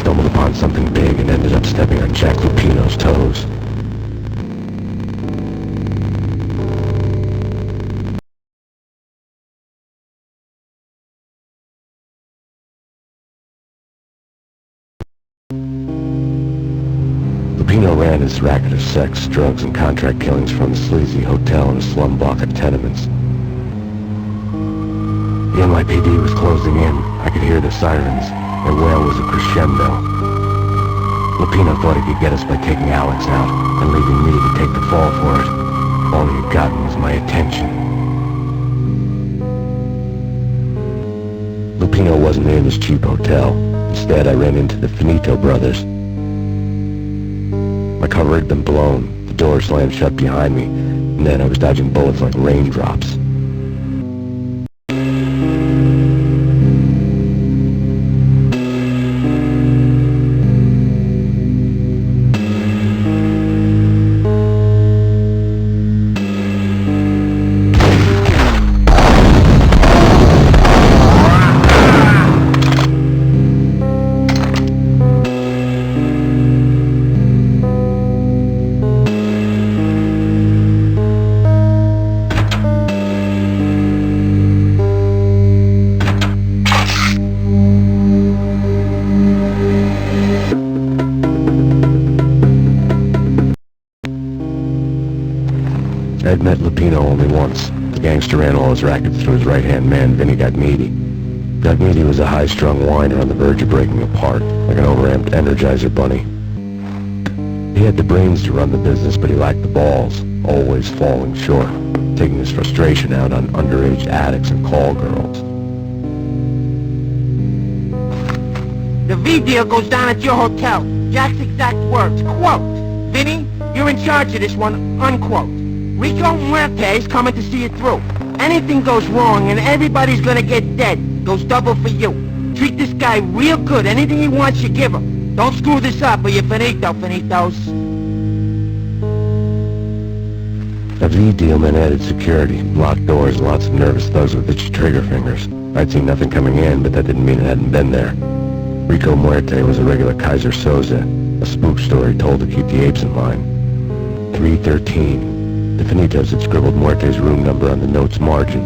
stumbled upon something big and ended up stepping on Jack Lupino's toes. Lupino ran his racket of sex, drugs, and contract killings from a sleazy hotel in a slum block of tenements. The NYPD was closing in. I could hear the sirens. Their wail was a crescendo. Lupino thought he could get us by taking Alex out and leaving me to take the fall for it. All he had gotten was my attention. Lupino wasn't in his cheap hotel. Instead, I ran into the Finito brothers. My cover had been blown, the door slammed shut behind me, and then I was dodging bullets like raindrops. I'd met Lupino only once. The gangster ran all his rackets through his right-hand man, Vinny Gagmiti. Gagmiti was a high-strung whiner on the verge of breaking apart, like an overamped Energizer bunny. He had the brains to run the business, but he lacked the balls, always falling short, taking his frustration out on underage addicts and call girls. The V deal goes down at your hotel. Jack's exact words, quote, "Vinny, you're in charge of this one," unquote. Rico Muerte is coming to see it through. Anything goes wrong and everybody's gonna get dead. Goes double for you. Treat this guy real good. Anything he wants, you give him. Don't screw this up or you're finito, finitos. A V deal meant added security, locked doors, and lots of nervous thugs with itchy trigger fingers. I'd seen nothing coming in, but that didn't mean it hadn't been there. Rico Muerte was a regular Kaiser Soze, a spook story told to keep the apes in line. 313. The Finitos had scribbled Muerte's room number on the note's margin.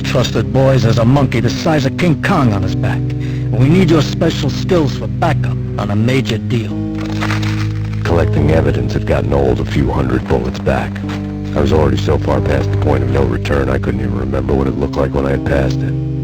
trusted, boys. There's a monkey the size of King Kong on his back. And we need your special skills for backup on a major deal. Collecting evidence had gotten old a few hundred bullets back. I was already so far past the point of no return I couldn't even remember what it looked like when I had passed it.